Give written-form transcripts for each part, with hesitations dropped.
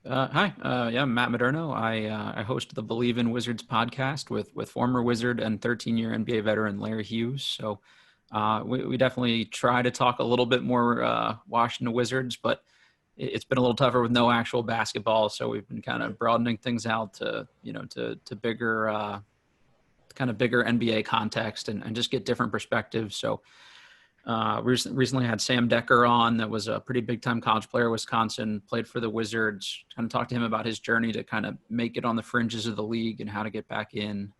Hi, yeah, I'm Matt Modderno. I host the Bleav In Wizards podcast with former Wizard and 13-year NBA veteran Larry Hughes. So we definitely try to talk a little bit more Washington Wizards, but it's been a little tougher with no actual basketball. So we've been kind of broadening things out to to bigger kind of bigger NBA context and just get different perspectives. So recently had Sam Decker on. That was a pretty big time college player, Wisconsin, played for the Wizards. Kind of talked to him about his journey to kind of make it on the fringes of the league and how to get back in.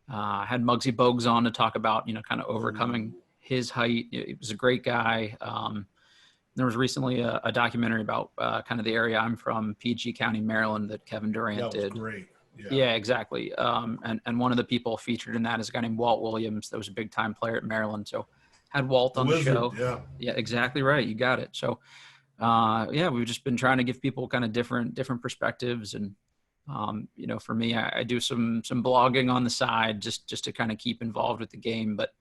Had Muggsy Bogues on to talk about, kind of overcoming his height. He was a great guy. There was recently a documentary about kind of the area I'm from, PG County, Maryland, that Kevin Durant did. That was great. Yeah, exactly. And one of the people featured in that is a guy named Walt Williams. That was a big time player at Maryland. So had Walt on the show. Yeah, exactly right. You got it. So, we've just been trying to give people kind of different perspectives. And, for me, I do some blogging on the side just to kind of keep involved with the game. But,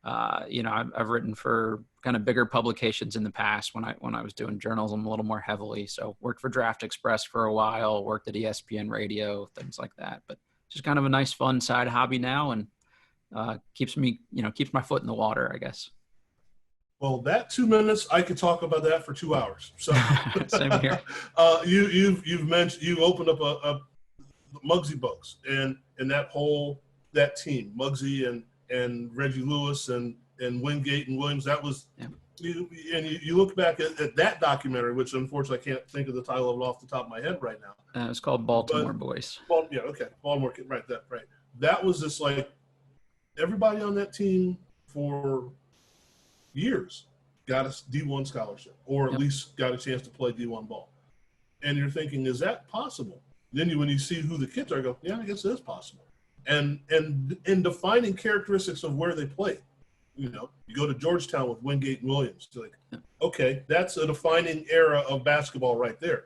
I've written for kind of bigger publications in the past when I was doing journalism a little more heavily. So worked for Draft Express for a while, worked at ESPN Radio, things like that. But just kind of a nice, fun side hobby now. And, keeps my foot in the water, I guess. Well, that 2 minutes, I could talk about that for 2 hours. So Same here. You've mentioned, you opened up a Muggsy Bogues and that team, Muggsy and Reggie Lewis and Wingate and Williams. That was you look back at that documentary, which unfortunately I can't think of the title of it off the top of my head right now. It's called Baltimore Boys. Baltimore, right. That was just like everybody on that team for years got a D1 scholarship, or at least got a chance to play D1 ball. And you're thinking, is that possible? Then when you see who the kids are, you go, yeah, I guess it is possible. And in defining characteristics of where they play, you go to Georgetown with Wingate and Williams. It's like, okay, that's a defining era of basketball right there.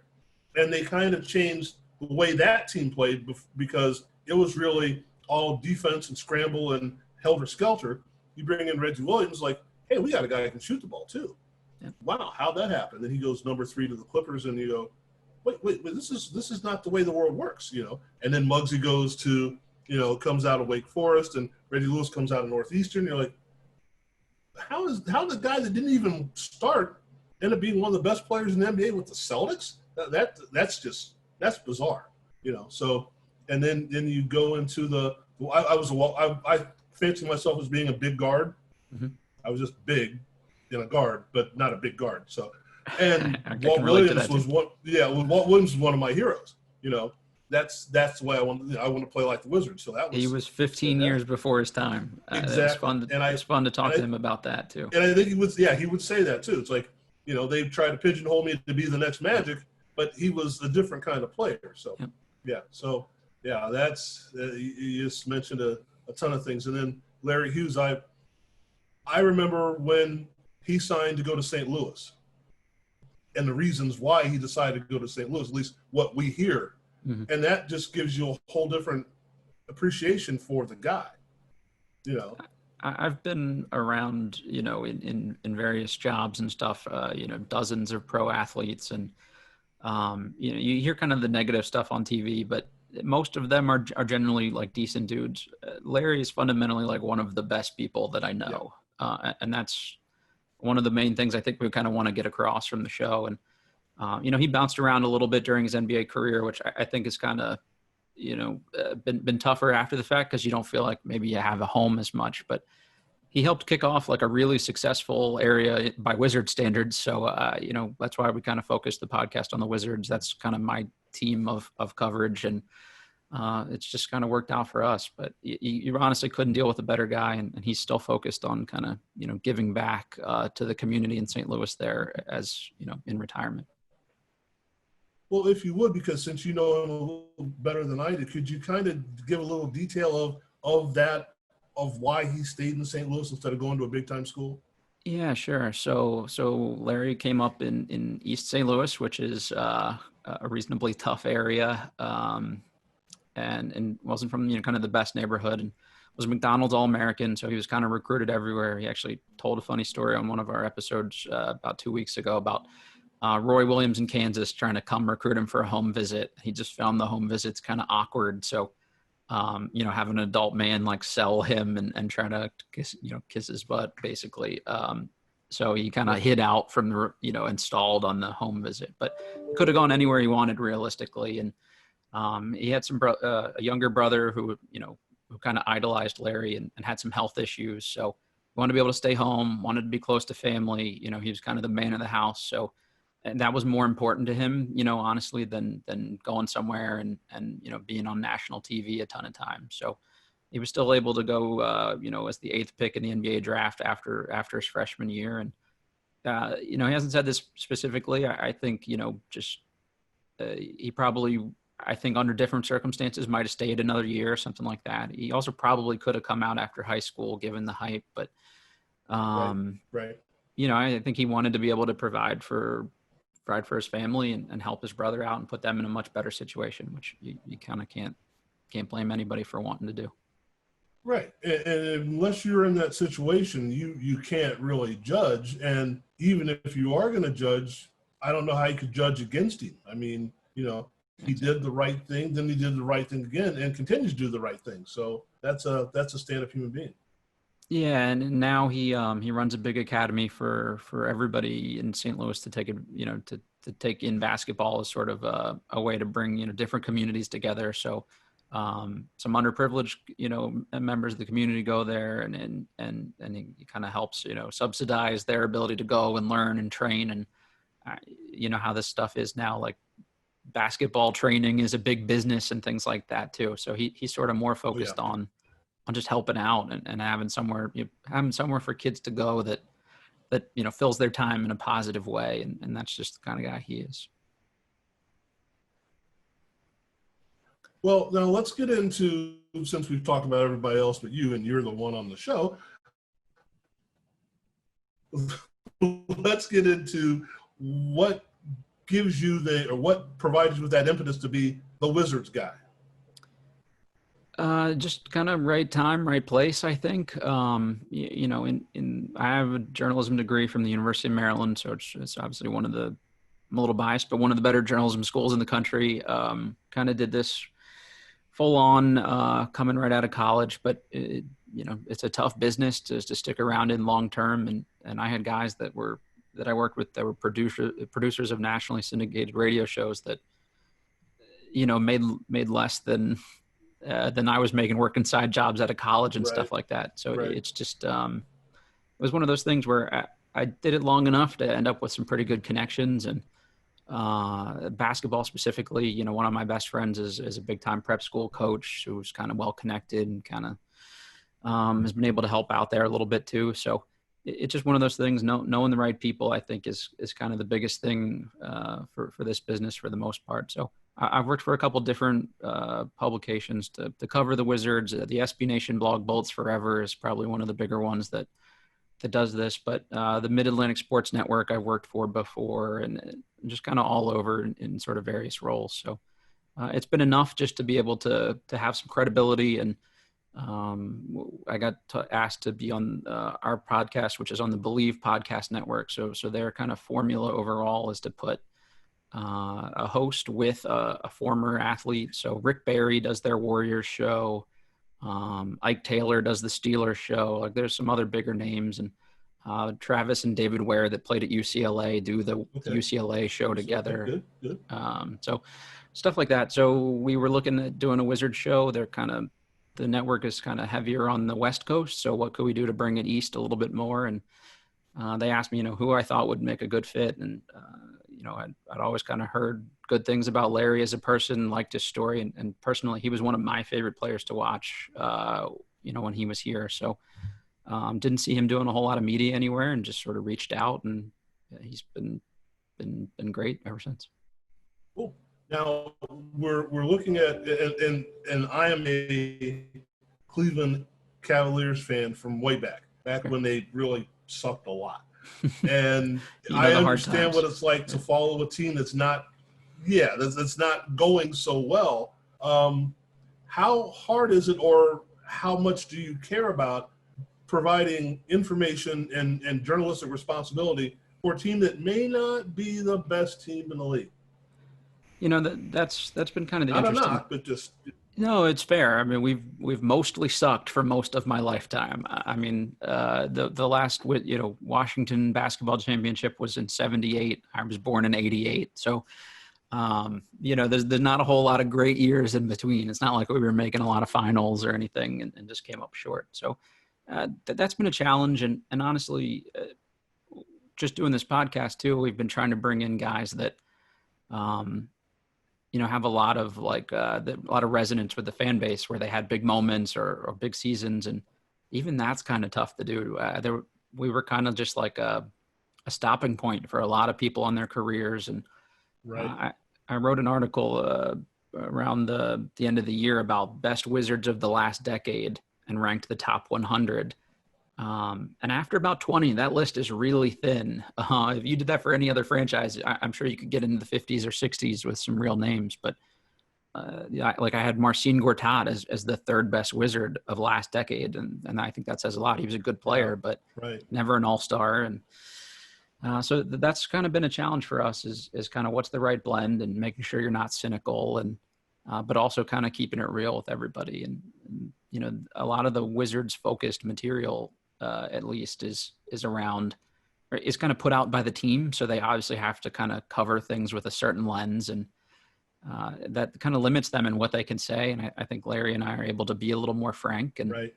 And they kind of changed the way that team played because it was really all defense and scramble and helter-skelter. You bring in Reggie Williams, like, hey, we got a guy that can shoot the ball too. Yeah. Wow, how'd that happen? Then he goes number 3 to the Clippers, and you go, wait, this is not the way the world works, And then Muggsy goes to, comes out of Wake Forest, and Reggie Lewis comes out of Northeastern. You're like, how the guy that didn't even start end up being one of the best players in the NBA with the Celtics? That's bizarre, So, and then you go into I fancy myself as being a big guard. Mm-hmm. I was just big in a guard, but not a big guard. So, and Walt Williams was one. Yeah, Walt Williams was one of my heroes. That's the way I want to play like the Wizards. So he was 15 years before his time. Exactly. It's fun to talk to him about that too. And I think he would say that too. It's like, they tried to pigeonhole me to be the next Magic, but he was a different kind of player. So, that's you just mentioned a ton of things. And then Larry Hughes, I remember when he signed to go to St. Louis and the reasons why he decided to go to St. Louis, at least what we hear. Mm-hmm. And that just gives you a whole different appreciation for the guy, I've been around, in various jobs and stuff, dozens of pro athletes, and, you hear kind of the negative stuff on TV, but most of them are generally like decent dudes. Larry is fundamentally like one of the best people that I know. Yeah. And that's one of the main things I think we kind of want to get across from the show. And, he bounced around a little bit during his NBA career, which I think is kind of, been tougher after the fact because you don't feel like maybe you have a home as much. But he helped kick off like a really successful area by Wizard standards. So, that's why we kind of focused the podcast on the Wizards. That's kind of my team of coverage. And it's just kind of worked out for us. But you honestly couldn't deal with a better guy. And he's still focused on kind of, giving back to the community in St. Louis there as, in retirement. Well, if you would, because since you know him a little better than I do, could you kind of give a little detail of why he stayed in St. Louis instead of going to a big time school? Yeah, sure. So Larry came up in East St. Louis, which is a reasonably tough area, and wasn't from kind of the best neighborhood, and was a McDonald's All-American. So he was kind of recruited everywhere. He actually told a funny story on one of our episodes about 2 weeks ago about Roy Williams in Kansas trying to come recruit him for a home visit. He just found the home visits kind of awkward. So, have an adult man like sell him and try to kiss his butt basically. So he kind of hid out from the, installed on the home visit, but could have gone anywhere he wanted realistically. And he had a younger brother who kind of idolized Larry and had some health issues. So he wanted to be able to stay home, wanted to be close to family. He was kind of the man of the house. So, and that was more important to him, honestly, than going somewhere and being on national TV a ton of times. So he was still able to go, as the 8th pick in the NBA draft after his freshman year. And, he hasn't said this specifically. I think, he probably, I think under different circumstances might have stayed another year or something like that. He also probably could have come out after high school given the hype, but, right. I think he wanted to be able to provide for his family and help his brother out and put them in a much better situation, which you kind of can't blame anybody for wanting to do. Right. And unless you're in that situation, you can't really judge. And even if you are going to judge, I don't know how you could judge against him. I mean, he did the right thing, then he did the right thing again and continues to do the right thing. So that's a stand-up human being. Yeah, and now he runs a big academy for everybody in St. Louis to take to take in basketball as sort of a way to bring different communities together. So some underprivileged members of the community go there, and he kind of helps subsidize their ability to go and learn and train. And how this stuff is now, like basketball training is a big business and things like that too. So he's sort of more focused on just helping out and having somewhere for kids to go that fills their time in a positive way. And that's just the kind of guy he is. Well, now let's get into, since we've talked about everybody else but you, and you're the one on the show, let's get into what gives you what provides you with that impetus to be the Wizards guy. Just kind of right time, right place, I think. I have a journalism degree from the University of Maryland, so it's obviously I'm a little biased, but one of the better journalism schools in the country. Kind of did this full on, coming right out of college, but it's a tough business to stick around in long term. And I had guys that I worked with that were producers of nationally syndicated radio shows that, made less than I was making working side jobs out of college and stuff like that. So it's just, it was one of those things where I did it long enough to end up with some pretty good connections. And basketball specifically, one of my best friends is a big time prep school coach who's kind of well connected and kind of has been able to help out there a little bit too. So it's just one of those things. Knowing the right people, I think, is kind of the biggest thing for this business for the most part. So I've worked for a couple different publications to cover the Wizards. The SB Nation blog, Bolts Forever, is probably one of the bigger ones that does this. But the Mid-Atlantic Sports Network I've worked for before, and just kind of all over in sort of various roles. So it's been enough just to be able to have some credibility. And I got asked to be on our podcast, which is on the Bleav Podcast Network. So their kind of formula overall is to put a host with a former athlete. So Rick Barry does their Warriors show. Ike Taylor does the Steelers show. Like there's some other bigger names, and Travis and David Ware that played at UCLA do the UCLA show together. Good. So stuff like that. So we were looking at doing a Wizard show. The network is kind of heavier on the West Coast. So what could we do to bring it East a little bit more? And they asked me, who I thought would make a good fit. And, I'd always kind of heard good things about Larry as a person, liked his story. And personally, he was one of my favorite players to watch, when he was here. So didn't see him doing a whole lot of media anywhere, and just sort of reached out, and he's been great ever since. Cool. Now we're looking at, and I am a Cleveland Cavaliers fan from way back when they really sucked a lot. And I understand what it's like to follow a team that's not going so well. How hard is it, or how much do you care about providing information and journalistic responsibility for a team that may not be the best team in the league. That's been kind of the Not interesting. Not, but just. No, it's fair. I mean, we've mostly sucked for most of my lifetime. I mean, the last Washington basketball championship was in '78. I was born in '88, so there's not a whole lot of great years in between. It's not like we were making a lot of finals or anything and just came up short. So that's been a challenge. And honestly, just doing this podcast too, we've been trying to bring in guys that have a lot of resonance with the fan base where they had big moments or big seasons. And even that's kind of tough to do. We were kind of just like a stopping point for a lot of people on their careers. And right. I wrote an article around the end of the year about best Wizards of the last decade and ranked the top 100. And after about 20, that list is really thin. If you did that for any other franchise, I'm sure you could get into the 50s or 60s with some real names. But I had Marcin Gortat as the third best Wizard of last decade. And I think that says a lot. He was a good player, but never an all-star. And so that's kind of been a challenge for us is kind of what's the right blend and making sure you're not cynical and but also kind of keeping it real with everybody. And a lot of the Wizards focused material at least is around or is kind of put out by the team. So they obviously have to kind of cover things with a certain lens and that kind of limits them in what they can say. And I think Larry and I are able to be a little more frank and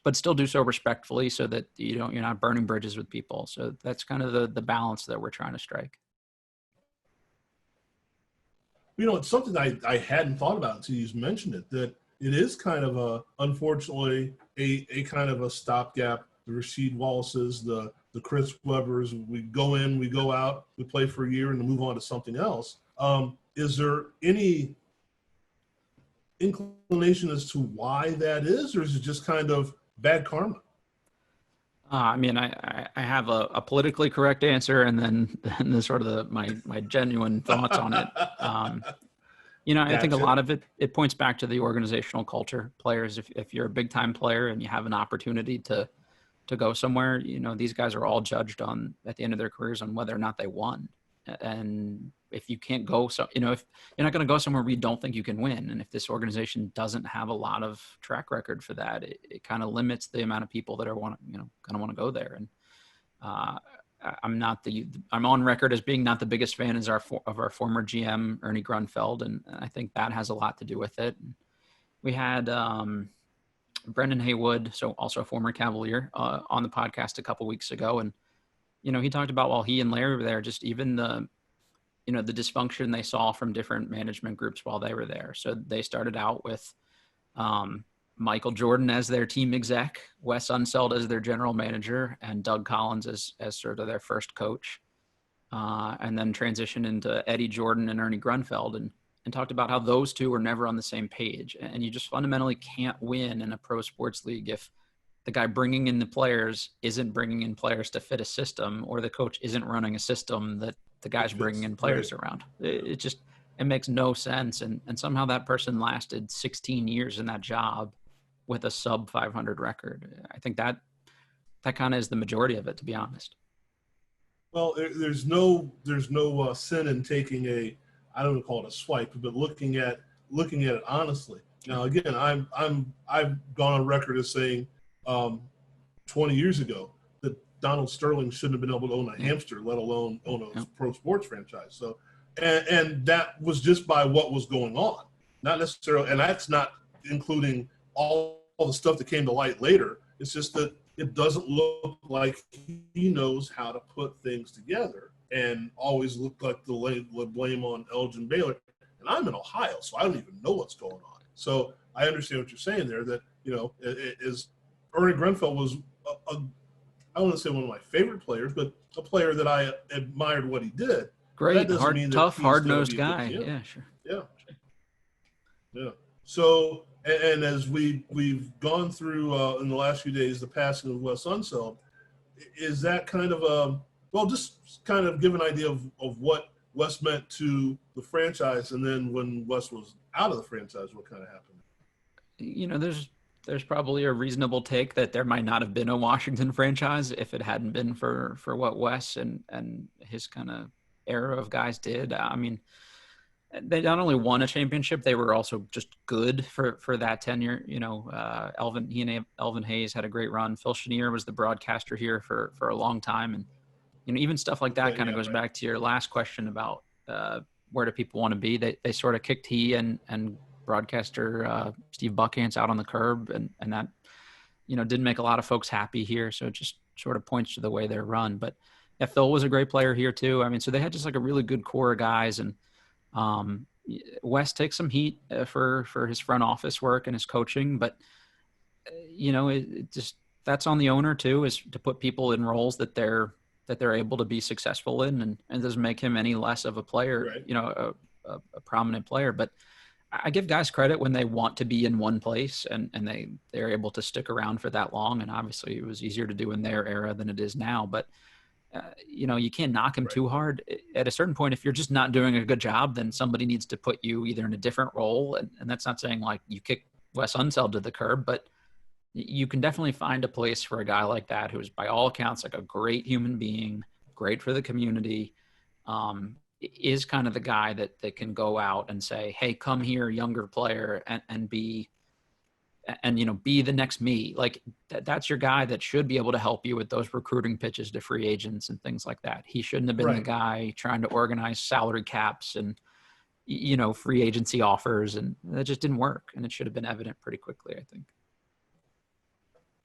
but still do so respectfully so that you're not burning bridges with people. So that's kind of the balance that we're trying to strike. It's something I hadn't thought about until you mentioned it, that it is kind of unfortunately a kind of a stopgap. The Rasheed Wallaces, the Chris Webbers, we go in, we go out, we play for a year and move on to something else. Is there any inclination as to why that is, or is it just kind of bad karma? I mean, I have a politically correct answer and then the sort of my genuine thoughts on it. I think a lot of it points back to the organizational culture. Players, if you're a big time player and you have an opportunity to go somewhere, these guys are all judged on at the end of their careers on whether or not they won. And if you can't go, if you're not going to go somewhere where you don't think you can win, and if this organization doesn't have a lot of track record for that, it kind of limits the amount of people that are kind of want to go there. And I'm on record as being not the biggest fan of our former GM Ernie Grunfeld, and I think that has a lot to do with it. We had Brendan Haywood, so also a former Cavalier, on the podcast a couple weeks ago, and he talked about while he and Larry were there, just even the dysfunction they saw from different management groups while they were there. So they started out with Michael Jordan as their team exec, Wes Unseld as their general manager, and Doug Collins as sort of their first coach, and then transitioned into Eddie Jordan and Ernie Grunfeld and talked about how those two were never on the same page. And you just fundamentally can't win in a pro sports league if the guy bringing in the players isn't bringing in players to fit a system, or the coach isn't running a system that the guy's bringing in players around. It makes no sense. And somehow that person lasted 16 years in that job with a sub 500 record. I think that kind of is the majority of it, to be honest. Well, there's no sin in taking I don't want to call it a swipe, but looking at it honestly. Now, again, I've gone on record as saying 20 years ago that Donald Sterling shouldn't have been able to own a hamster, let alone own a pro sports franchise. So, and that was just by what was going on, not necessarily, and that's not including all the stuff that came to light later. It's just that it doesn't look like he knows how to put things together, and always look like the blame on Elgin Baylor. And I'm in Ohio, so I don't even know what's going on. So I understand what you're saying there, that, is Ernie Grunfeld was I don't want to say one of my favorite players, but a player that I admired what he did. Great, tough, hard-nosed guy. Yeah, sure. Yeah. So, and as we've gone through in the last few days, the passing of Wes Unseld, is that kind of just kind of give an idea of what Wes meant to the franchise, and then when Wes was out of the franchise, what kind of happened? There's there's probably a reasonable take that there might not have been a Washington franchise if it hadn't been for what Wes and his kind of era of guys did. I mean, they not only won a championship, they were also just good for that tenure. You know, Elvin Hayes had a great run. Phil Chenier was the broadcaster here for a long time. And, you know, even stuff like that kind of goes back to your last question about where do people want to be. They sort of kicked he and broadcaster Steve Buckhantz out on the curb, and that, you know, didn't make a lot of folks happy here. So it just sort of points to the way they're run. But yeah, Phil was a great player here too. I mean, so they had just like a really good core of guys. And Wes takes some heat for his front office work and his coaching, but you know, it just, that's on the owner too, is to put people in roles that they're able to be successful in, and it doesn't make him any less of a player, right. You know, a prominent player. But I give guys credit when they want to be in one place and they're able to stick around for that long. And obviously it was easier to do in their era than it is now, but you know, you can't knock him right. too hard. At a certain point, if you're just not doing a good job, then somebody needs to put you either in a different role. And that's not saying like you kick Wes Unseld to the curb, but you can definitely find a place for a guy like that, who is by all accounts like a great human being, great for the community, is kind of the guy that can go out and say, hey, come here, younger player, and be, and, you know, be the next me. Like that's your guy that should be able to help you with those recruiting pitches to free agents and things like that. He shouldn't have been right. the guy trying to organize salary caps and, you know, free agency offers, and that just didn't work. And it should have been evident pretty quickly, I think.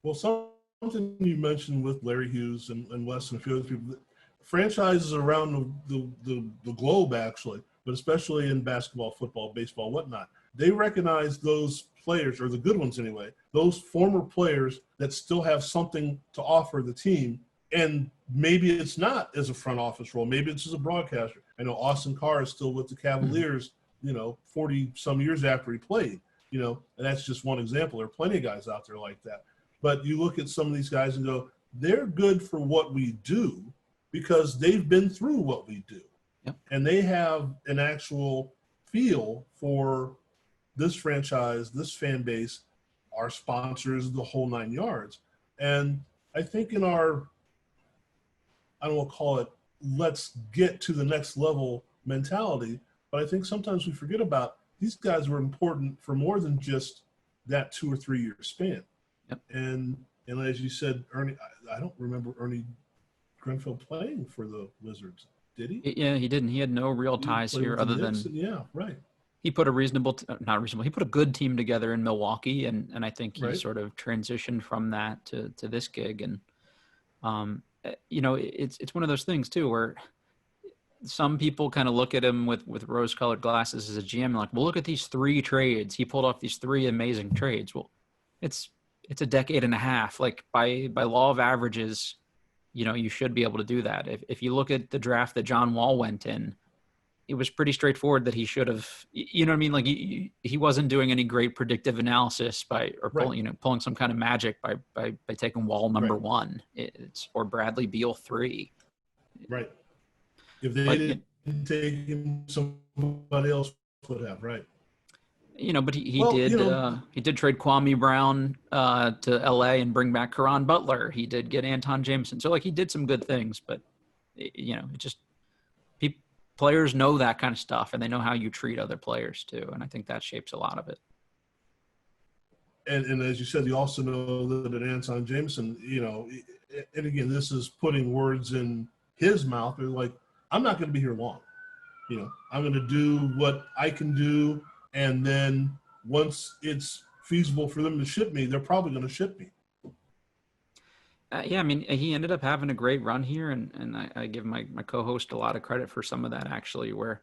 Well, something you mentioned with Larry Hughes and Wes and a few other people, franchises around the globe, actually, but especially in basketball, football, baseball, whatnot, they recognize those players, or the good ones anyway, those former players that still have something to offer the team. And maybe it's not as a front office role. Maybe it's as a broadcaster. I know Austin Carr is still with the Cavaliers, you know, 40 some years after he played, you know, and that's just one example. There are plenty of guys out there like that. But you look at some of these guys and go, they're good for what we do because they've been through what we do. Yep. And they have an actual feel for this franchise, this fan base, our sponsors, the whole 9 yards. And I think in our, I don't want to call it, let's get to the next level mentality, but I think sometimes we forget about these guys were important for more than just that 2 or 3 year span. Yep. And as you said, Ernie, I don't remember Ernie Grenfell playing for the Wizards, did he? Yeah, he didn't. He had no real ties here other than yeah, right. He put a he put a good team together in Milwaukee, and I think he right. sort of transitioned from that to this gig. And you know, it's one of those things too where some people kind of look at him with rose-colored glasses as a GM, like, well, look at these 3 trades. He pulled off these 3 amazing trades. Well, it's a decade and a half. Like by law of averages, you know, you should be able to do that. If you look at the draft that John Wall went in, it was pretty straightforward that he should have, you know what I mean? Like he wasn't doing any great predictive analysis pulling some kind of magic by taking Wall number right. 1. Or Bradley Beal 3. Right. If they didn't take him, somebody else would have, right. You know, but he did trade Kwame Brown to LA and bring back Caron Butler. He did get Anton Jameson. So like he did some good things, but you know, it just players know that kind of stuff, and they know how you treat other players too. And I think that shapes a lot of it. And as you said, you also know that Anton Jameson, you know, and again, this is putting words in his mouth. They're like, I'm not going to be here long. You know, I'm going to do what I can do. And then once it's feasible for them to ship me, they're probably going to ship me. Yeah, I mean, he ended up having a great run here, and I give my co-host a lot of credit for some of that, actually, where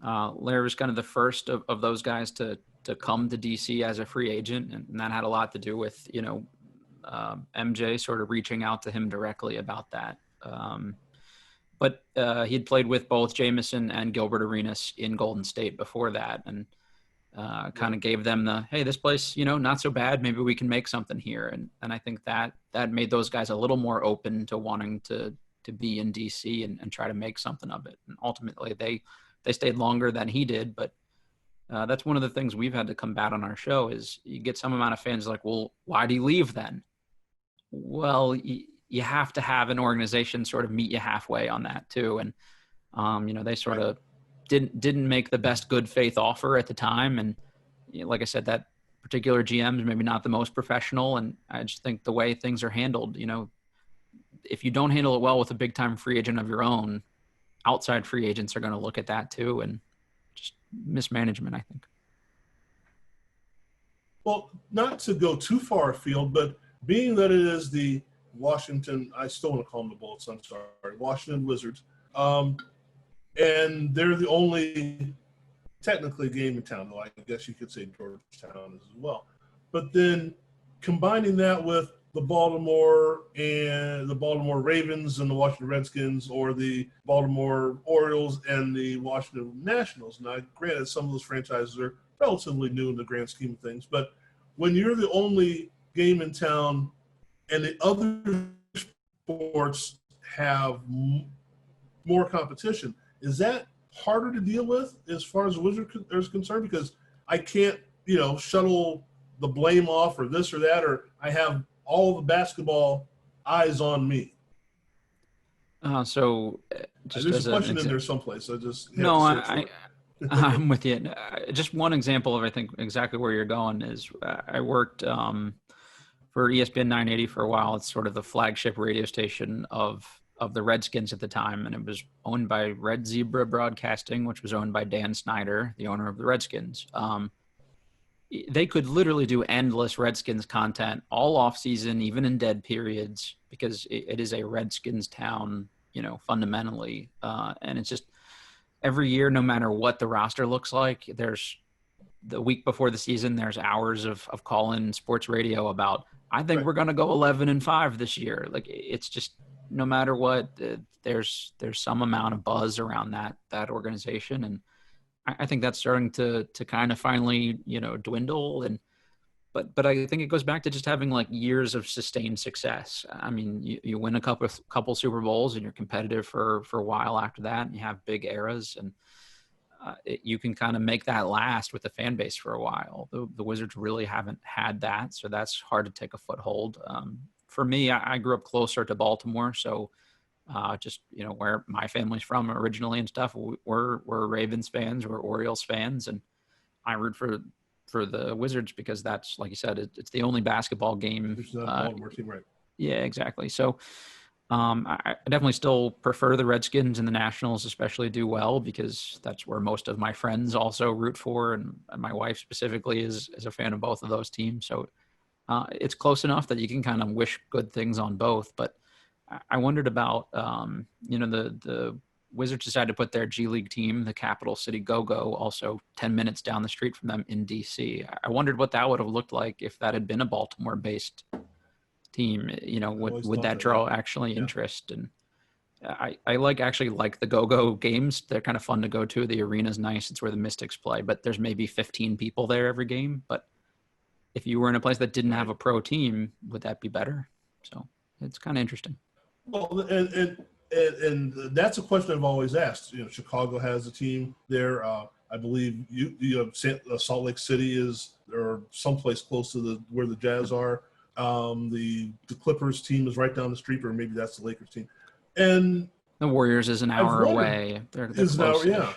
Larry was kind of the first of those guys to come to DC as a free agent, and that had a lot to do with, you know, MJ sort of reaching out to him directly about that. But he'd played with both Jameson and Gilbert Arenas in Golden State before that, and kind of gave them the, hey, this place, you know, not so bad. Maybe we can make something here. And I think that made those guys a little more open to wanting to be in DC and try to make something of it. And ultimately they stayed longer than he did, but That's one of the things we've had to combat on our show is you get some amount of fans like, well, why do you leave then? Well, you have to have an organization sort of meet you halfway on that too. And, they sort of didn't make the best good faith offer at the time. And like I said, that particular GM is maybe not the most professional. And I just think the way things are handled, if you don't handle it well with a big time free agent of your own, outside free agents are going to look at that too. And just mismanagement, I think. Well, not to go too far afield, but being that it is the I still want to call them the Bullets, I'm sorry, Washington Wizards, and they're the only technically game in town, though I guess you could say Georgetown as well. But then combining that with the Baltimore Ravens and the Washington Redskins, or the Baltimore Orioles and the Washington Nationals. Now, granted, some of those franchises are relatively new in the grand scheme of things, but when you're the only game in town and the other sports have more competition, is that harder to deal with as far as the Wizards is concerned? Because I can't, shuttle the blame off or this or that, or I have all the basketball eyes on me. Just there's a question in there someplace. I'm with you. Just one example of, I think, exactly where you're going is I worked for ESPN 980 for a while. It's sort of the flagship radio station of the Redskins at the time, and it was owned by Red Zebra Broadcasting, which was owned by Dan Snyder, the owner of the Redskins. They could literally do endless Redskins content all off season, even in dead periods, because it is a Redskins town, fundamentally. And it's just every year, no matter what the roster looks like, there's the week before the season, there's hours of call-in sports radio about, I think we're going to go 11-5 this year. Like, it's just, no matter what, there's some amount of buzz around that organization. And I think that's starting to kind of finally, dwindle. But I think it goes back to just having like years of sustained success. I mean, you win a couple Super Bowls and you're competitive for a while after that, and you have big eras, and you can kind of make that last with the fan base for a while. The Wizards really haven't had that, so that's hard to take a foothold. For me, I grew up closer to Baltimore, so just where my family's from originally and stuff, we're Ravens fans, we're Orioles fans, and I root for the Wizards because that's, like you said, it's the only basketball game. There's not a Baltimore team, right? Yeah, exactly. So I definitely still prefer the Redskins, and the Nationals especially do well because that's where most of my friends also root for, and my wife specifically is a fan of both of those teams. So it's close enough that you can kind of wish good things on both. But I wondered about, the Wizards decided to put their G League team, the Capital City Go-Go, also 10 minutes down the street from them in D.C. I wondered what that would have looked like if that had been a Baltimore-based team. Would that draw interest? And I actually like the Go-Go games. They're kind of fun to go to. The arena's nice. It's where the Mystics play, but there's maybe 15 people there every game. But if you were in a place that didn't have a pro team, would that be better? So it's kind of interesting. Well, and that's a question I've always asked. Chicago has a team there. I believe Salt Lake City or someplace close to where the Jazz are. The Clippers team is right down the street, or maybe that's the Lakers team. And the Warriors is an hour away. They're close. Yeah.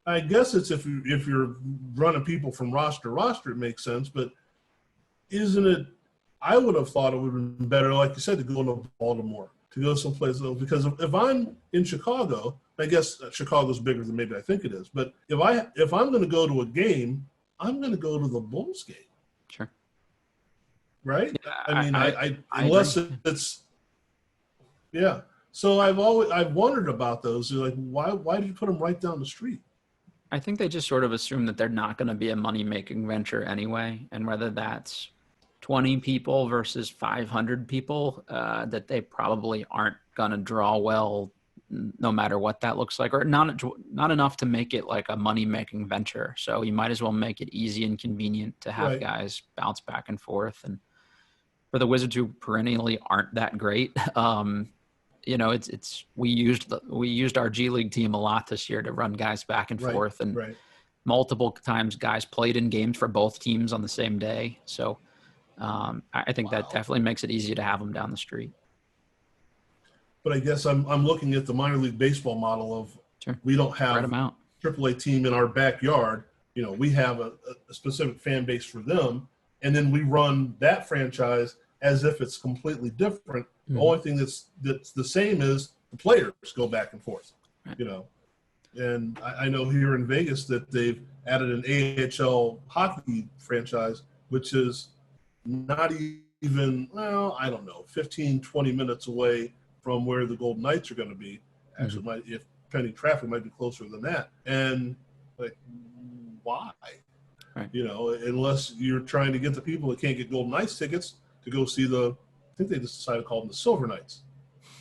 I guess it's if you're running people from roster to roster, it makes sense. But isn't it? I would have thought it would have been better, like you said, to go to Baltimore, to go someplace else. Because if I'm in Chicago, I guess Chicago's bigger than maybe I think it is. But if I'm going to go to a game, I'm going to go to the Bulls game. Sure. Right? Yeah, I mean, unless it's yeah. So I've wondered about those. Like, why did you put them right down the street? I think they just sort of assume that they're not going to be a money-making venture anyway, and whether that's 20 people versus 500 people, that they probably aren't going to draw well, no matter what that looks like, or not enough to make it like a money-making venture. So you might as well make it easy and convenient to have guys bounce back and forth. And for the Wizards, who perennially aren't that great, we used our G League team a lot this year to run guys back and forth, and multiple times guys played in games for both teams on the same day. So I think that definitely makes it easy to have them down the street. But I guess I'm looking at the minor league baseball model of we don't have a AAA team in our backyard. We have a specific fan base for them, and then we run that franchise as if it's completely different. The only thing that's the same is the players go back and forth, And I know here in Vegas that they've added an AHL hockey franchise, which is not even, 15, 20 minutes away from where the Golden Knights are going to be. Actually, if pending traffic, might be closer than that. And why? Right. Unless you're trying to get the people that can't get Golden Knights tickets to go see I think they just decided to call them the Silver Knights.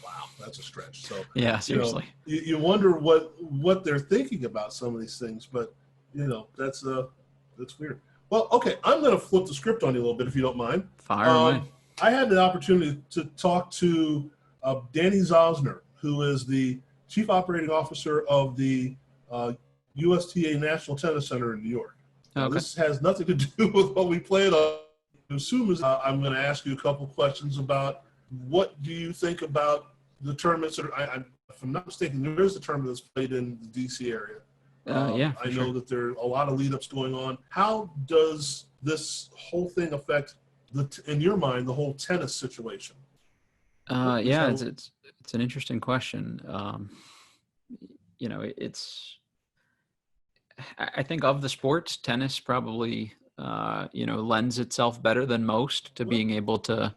Wow, that's a stretch. So yeah, seriously. You wonder what they're thinking about some of these things, but that's weird. Well, okay, I'm going to flip the script on you a little bit if you don't mind. Fire away. I had the opportunity to talk to Danny Zosner, who is the Chief Operating Officer of the USTA National Tennis Center in New York. Okay. This has nothing to do with what we played on. As soon as I'm going to ask you a couple questions about what do you think about the tournaments that if I'm not mistaken, there is a tournament that's played in the D.C. area. I know that there are a lot of lead-ups going on. How does this whole thing affect, in your mind, the whole tennis situation? It's an interesting question. I think of the sports, tennis probably lends itself better than most to being able to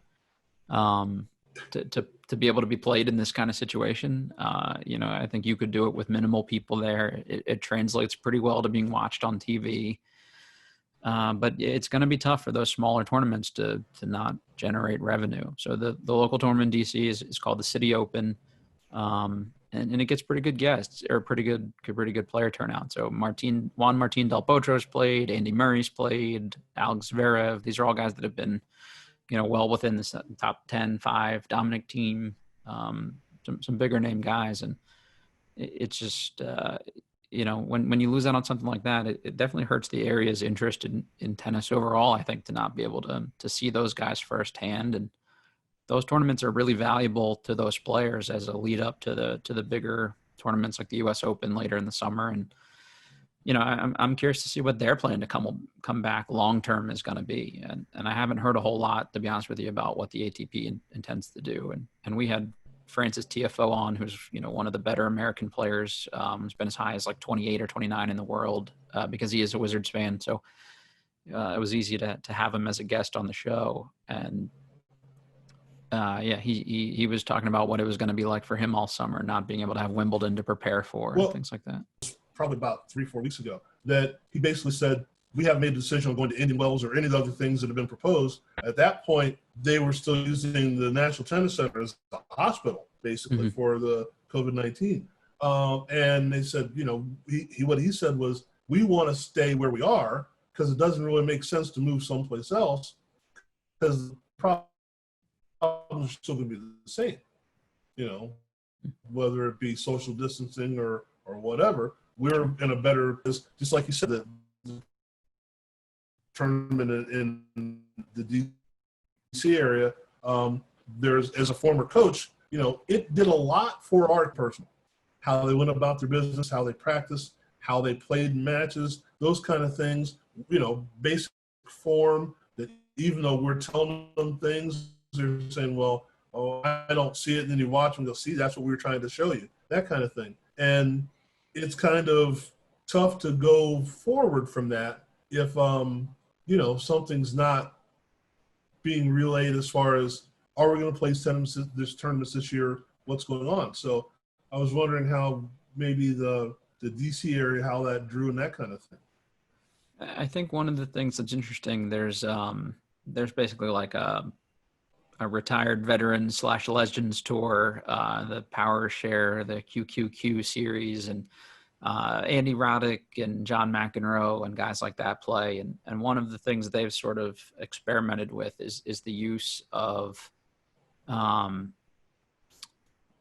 be able to be played in this kind of situation. I think you could do it with minimal people there. It translates pretty well to being watched on TV. But it's going to be tough for those smaller tournaments to not generate revenue. So the local tournament in DC is called the City Open. And it gets pretty good guests or pretty good player turnout. So Juan Martín Del Potro's played, Andy Murray's played, Alex Zverev. These are all guys that have been, well within the top 10, 5, Dominic Thiem, some bigger name guys. And it's just, when you lose out on something like that, it definitely hurts the area's interest in tennis overall, I think, to not be able to see those guys firsthand. And those tournaments are really valuable to those players as a lead up to the bigger tournaments like the US Open later in the summer. And, I'm curious to see what their plan to come back long-term is going to be. And I haven't heard a whole lot, to be honest with you, about what the ATP intends to do. And we had Francis TFO on, who's, one of the better American players. Has been as high as like 28 or 29 in the world because he is a Wizards fan. So it was easy to have him as a guest on the show. And he was talking about what it was going to be like for him all summer, not being able to have Wimbledon to prepare for and things like that. Probably about 3-4 weeks ago, that he basically said, we haven't made a decision on going to Indian Wells or any of the other things that have been proposed. At that point, they were still using the National Tennis Center as a hospital, basically, for the COVID-19. And they said, what he said was, we want to stay where we are because it doesn't really make sense to move someplace else because the problems are still going to be the same, whether it be social distancing or whatever. We're in a better, just like you said, the tournament in the D.C. area, as a former coach, it did a lot for our person, how they went about their business, how they practiced, how they played matches, those kind of things, basic form that even though we're telling them things, they're saying, well, I don't see it. And then you watch them, they'll see that's what we were trying to show you, that kind of thing. And it's kind of tough to go forward from that if, something's not being relayed as far as, are we going to play tournaments this year? What's going on? So I was wondering how maybe the DC area, how that drew and that kind of thing. I think one of the things that's interesting, there's basically like a retired veteran / legends tour, the Power Share, the QQQ series, and Andy Roddick and John McEnroe and guys like that play. And one of the things they've sort of experimented with is the use of,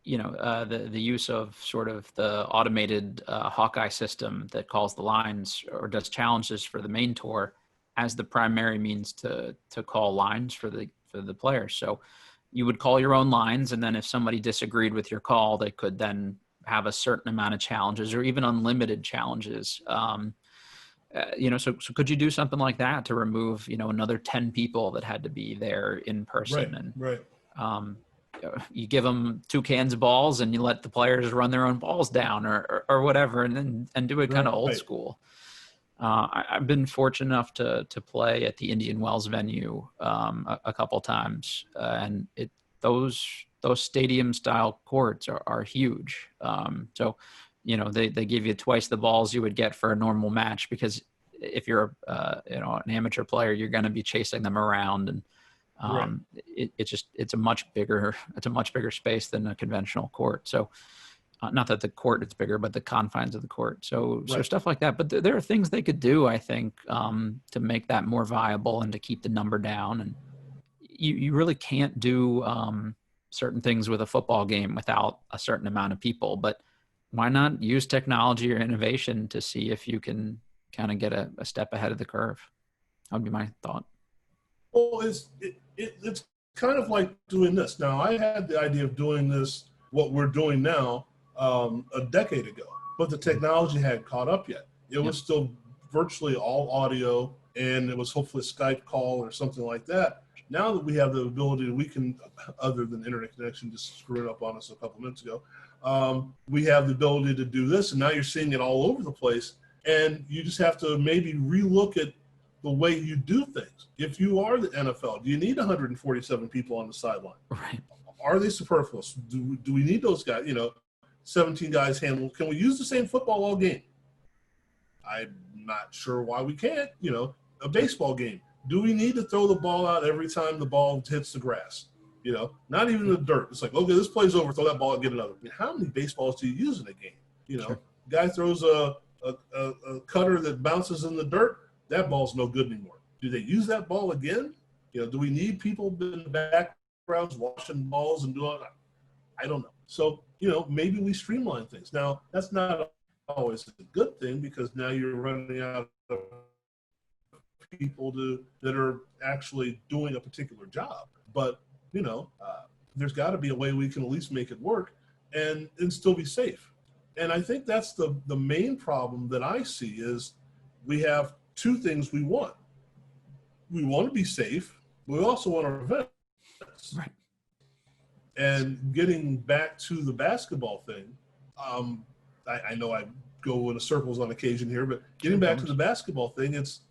the use of sort of the automated Hawkeye system that calls the lines or does challenges for the main tour as the primary means to call lines for the players. So you would call your own lines, and then if somebody disagreed with your call, they could then have a certain amount of challenges or even unlimited challenges. So could you do something like that to remove, another 10 people that had to be there in person? Right. You give them 2 cans of balls and you let the players run their own balls down or whatever, and do it kind of old school. I've been fortunate enough to play at the Indian Wells venue a couple times, and those stadium style courts are huge. So they give you twice the balls you would get for a normal match, because if you're an amateur player, you're going to be chasing them around, and it's a much bigger space than a conventional court. So not that the court is bigger, but the confines of the court. So stuff like that. But there are things they could do, I think, to make that more viable and to keep the number down. And you really can't do certain things with a football game without a certain amount of people. But why not use technology or innovation to see if you can kind of get a step ahead of the curve? That would be my thought. Well, it's kind of like doing this. Now, I had the idea of doing this, what we're doing now, a decade ago, but the technology hadn't caught up yet. It was still virtually all audio, and it was hopefully a Skype call or something like that. Now that we have the ability, we can, other than internet connection just screwed up on us a couple minutes ago, we have the ability to do this, and now you're seeing it all over the place, and you just have to maybe relook at the way you do things. If you are the NFL, do you need 147 people on the sideline? Right. Are they superfluous? Do we need those guys? 17 guys handle. Can we use the same football all game? I'm not sure why we can't. A baseball game. Do we need to throw the ball out every time the ball hits the grass? Not even the dirt. It's like, okay, this play's over. Throw that ball and get another. I mean, how many baseballs do you use in a game? Sure. Guy throws a cutter that bounces in the dirt. That ball's no good anymore. Do they use that ball again? Do we need people in the backgrounds washing balls and doing that? I don't know. So, maybe we streamline things. Now, that's not always a good thing, because now you're running out of people that are actually doing a particular job. But, there's got to be a way we can at least make it work and still be safe. And I think that's the main problem that I see is we have 2 things we want. We want to be safe. We also want to prevent this. Right. And getting back to the basketball thing, I know I go in circles on occasion here, but getting back to the basketball thing, is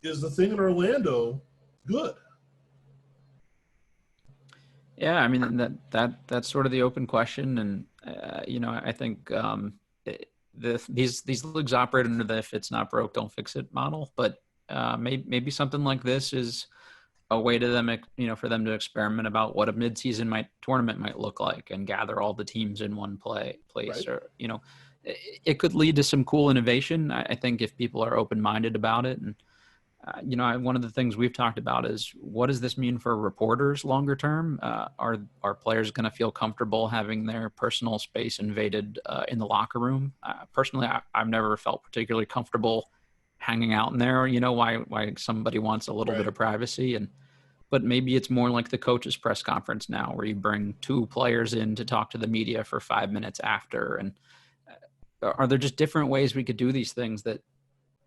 the thing in Orlando good? Yeah, I mean that's sort of the open question, and I think these leagues operate under the "if it's not broke, don't fix it" model. But maybe something like this is a way to them, for them to experiment about what a midseason tournament might look like and gather all the teams in one place. Right. Or it could lead to some cool innovation. I think if people are open-minded about it, and one of the things we've talked about is, what does this mean for reporters longer term? Are players going to feel comfortable having their personal space invaded in the locker room? Personally, I've never felt particularly comfortable hanging out in there. Why somebody wants a little bit of privacy, but maybe it's more like the coach's press conference now, where you bring 2 players in to talk to the media for 5 minutes after. And are there just different ways we could do these things that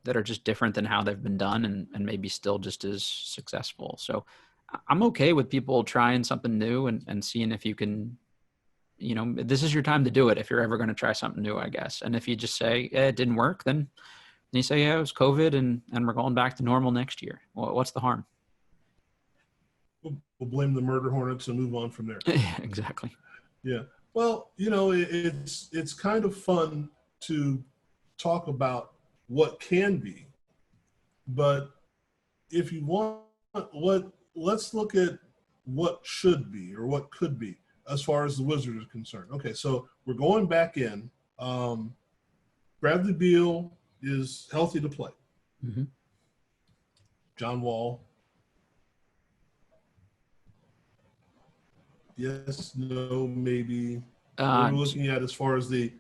are just different than how they've been done, and maybe still just as successful? So I'm okay with people trying something new and seeing if you can, this is your time to do it if you're ever going to try something new, I guess. And if you just say, it didn't work, then you say, yeah, it was COVID and we're going back to normal next year. Well, what's the harm? We'll blame the murder hornets and move on from there. Exactly. Yeah. Well, it's kind of fun to talk about what can be, but if you want, let's look at what should be or what could be as far as the Wizards are concerned. Okay, so we're going back in. Bradley Beal is healthy to play. Mm-hmm. John Wall. Yes, no, maybe. What are we looking at as far as the?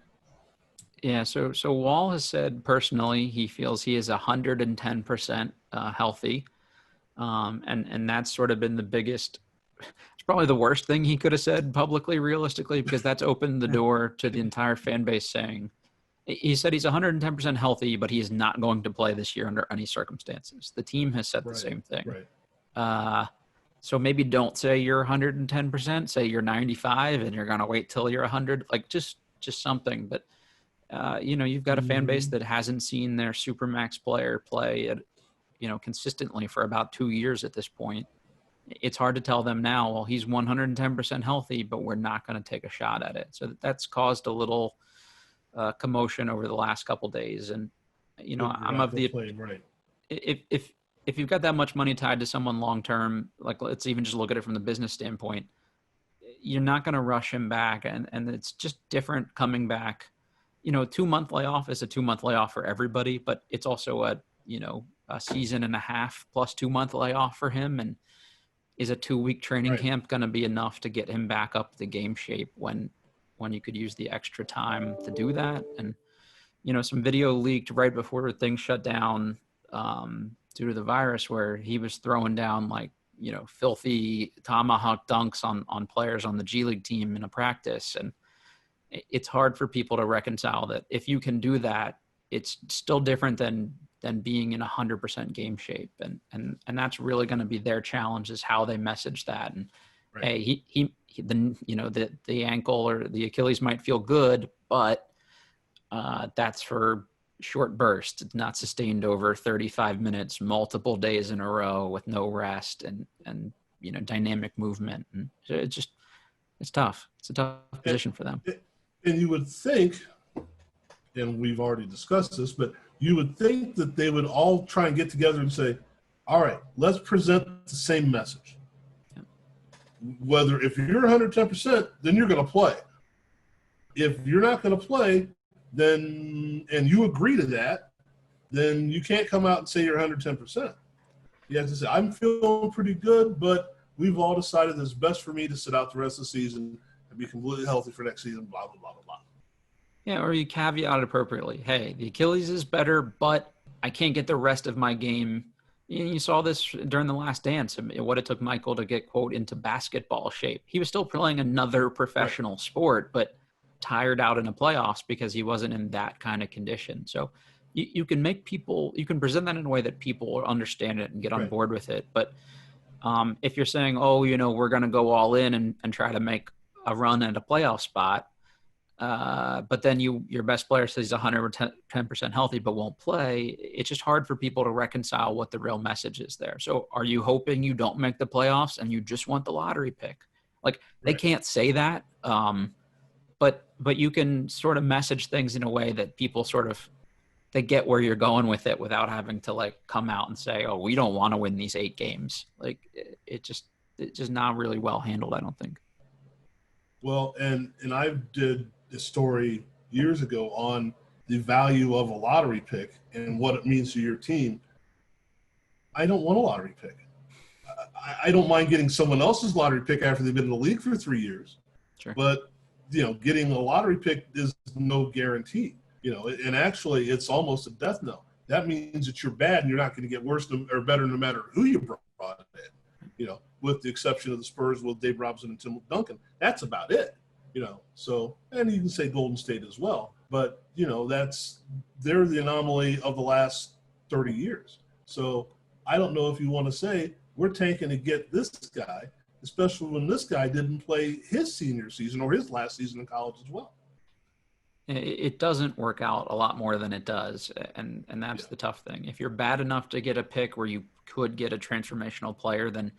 Yeah, so Wall has said personally he feels he is 110% healthy, and that's sort of been the biggest. It's probably the worst thing he could have said publicly, realistically, because that's opened the door to the entire fan base saying. He said he's 110% healthy, but he is not going to play this year under any circumstances. The team has said the same thing. Right. So maybe don't say you're 110%. Say you're 95, and you're gonna wait till you're 100. Like just something. But you've got a fan base that hasn't seen their supermax player play at, consistently for about 2 years at this point. It's hard to tell them now, well, he's 110% healthy, but we're not going to take a shot at it. So that's caused a little commotion over the last couple of days. And, I'm of the, right. If you've got that much money tied to someone long-term, like let's even just look at it from the business standpoint, you're not going to rush him back. And it's just different coming back. 2-month layoff is a 2-month layoff for everybody, but it's also a season and a half plus 2-month layoff for him. And is a 2-week training camp going to be enough to get him back up to game shape when you could use the extra time to do that? And, some video leaked right before things shut down due to the virus where he was throwing down filthy tomahawk dunks on players on the G League team in a practice. And it's hard for people to reconcile that if you can do that, it's still different than being in 100% game shape. And that's really going to be their challenge, is how they message that. And hey, the ankle or the Achilles might feel good, but that's for short bursts. It's not sustained over 35 minutes, multiple days in a row with no rest and dynamic movement. And it's tough. It's a tough position for them. And you would think, and we've already discussed this, but you would think that they would all try and get together and say, all right, let's present the same message. Yeah. Whether if you're 110%, then you're going to play. If you're not going to play, then, and you agree to that, then you can't come out and say you're 110%. You have to say, I'm feeling pretty good, but we've all decided it's best for me to sit out the rest of the season and be completely healthy for next season, blah, blah, blah, blah, blah. Yeah, or you caveat it appropriately. Hey, the Achilles is better, but I can't get the rest of my game. You saw this during the Last Dance, what it took Michael to get, quote, into basketball shape. He was still playing another professional sport, but tired out in the playoffs because he wasn't in that kind of condition. So you can you can present that in a way that people understand it and get on board with it. But if you're saying, we're going to go all in and try to make a run at a playoff spot, but then your best player says he's 110% healthy but won't play, it's just hard for people to reconcile what the real message is there. So are you hoping you don't make the playoffs and you just want the lottery pick? They can't say that, but you can sort of message things in a way that people they get where you're going with it without having to come out and say, oh, we don't want to win these 8 games. It's just not really well handled, I don't think. Well, and I did a story years ago on the value of a lottery pick and what it means to your team. I don't want a lottery pick. I don't mind getting someone else's lottery pick after they've been in the league for 3 years. Sure. But, getting a lottery pick is no guarantee, and actually it's almost a death knell. That means that you're bad and you're not going to get worse or better no matter who you brought in, with the exception of the Spurs with Dave Robinson and Tim Duncan. That's about it, So, and you can say Golden State as well, but, they're the anomaly of the last 30 years. So I don't know if you want to say we're tanking to get this guy, especially when this guy didn't play his senior season or his last season in college as well. It doesn't work out a lot more than it does, and that's the tough thing. If you're bad enough to get a pick where you could get a transformational player, then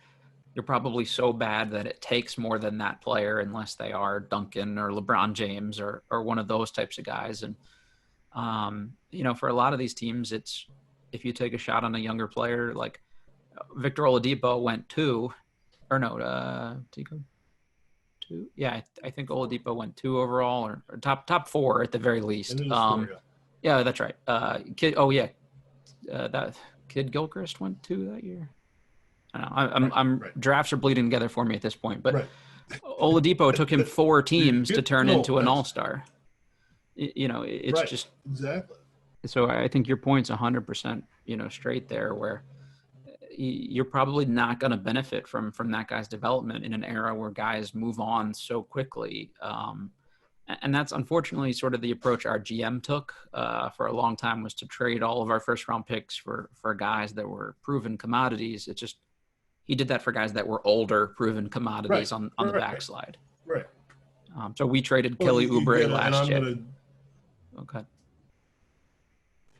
you're probably so bad that it takes more than that player, unless they are Duncan or LeBron James or one of those types of guys. And, for a lot of these teams, it's if you take a shot on a younger player, like Victor Oladipo went 2, or no, did he go 2? Yeah, I think Oladipo went 2 overall, or top 4 at the very least. Yeah, that's right. That Kid Gilchrist went 2 that year. I don't know. Drafts are bleeding together for me at this point, but Oladipo took him 4 teams to turn into an that's all-star. It's right. just Exactly. so I think your point's 100%, straight there, where you're probably not going to benefit from that guy's development in an era where guys move on so quickly. And that's unfortunately sort of the approach our GM took for a long time, was to trade all of our first round picks for guys that were proven commodities. It just, he did that for guys that were older, proven commodities Right. on the backslide. Right. So we traded Kelly Oubre last year. Okay.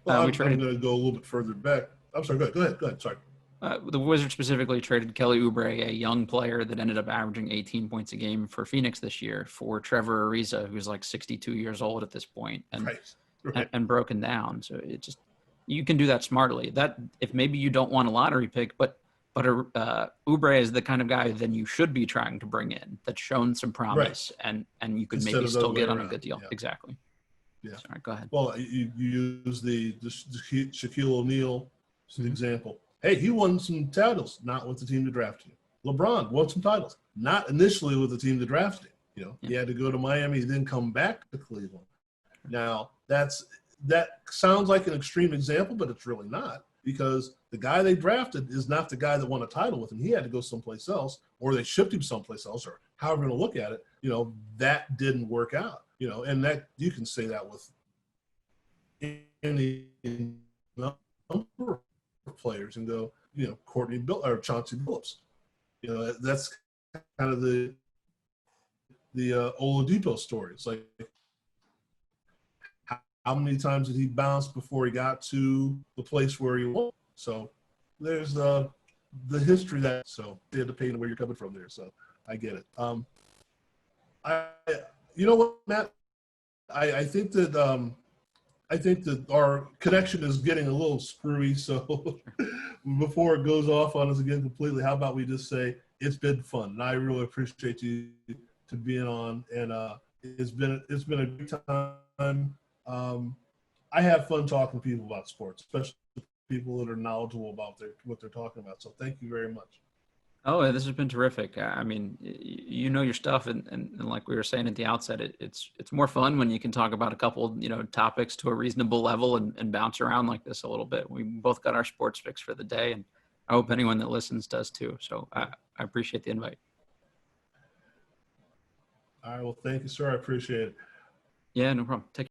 Well, We I'm traded. going to go a little bit further back. I'm sorry. Go ahead. Sorry. The Wizards specifically traded Kelly Oubre, a young player that ended up averaging 18 points a game for Phoenix this year, for Trevor Ariza, who's like 62 years old at this point, and Right. and broken down. So it just, you can do that smartly. That, if maybe you don't want a lottery pick, but Oubre is the kind of guy then you should be trying to bring in, that's shown some promise, and you could Instead maybe of the still other way get on a around. good deal. Yeah. Exactly. Yeah. Sorry, go ahead. Well, you use the Shaquille O'Neal as an example. Hey, he won some titles, not with the team that drafted him. LeBron won some titles, not initially with the team that drafted him. He had to go to Miami, then come back to Cleveland. Now, that sounds like an extreme example, but it's really not, because the guy they drafted is not the guy that won a title with him. He had to go someplace else, or they shipped him someplace else, or however you're going to look at it. That didn't work out. And that, you can say that with any number of players and go, Courtney Bill or Chauncey Billups. That's kind of the Oladipo story. It's like, how many times did he bounce before he got to the place where he won? So there's the history that, so they had to pay where you're coming from there. So I get it. You know what, Matt? I think that our connection is getting a little screwy. So before it goes off on us again completely, how about we just say it's been fun, and I really appreciate you to being on, and it's been a great time. I have fun talking to people about sports, especially people that are knowledgeable about what they're talking about. So thank you very much. Oh, this has been terrific. I mean, your stuff, and like we were saying at the outset, it's more fun when you can talk about a couple, topics to a reasonable level and bounce around like this a little bit. We both got our sports fix for the day, and I hope anyone that listens does too. So I appreciate the invite. All right. Well, thank you, sir. I appreciate it. Yeah, no problem. Take care.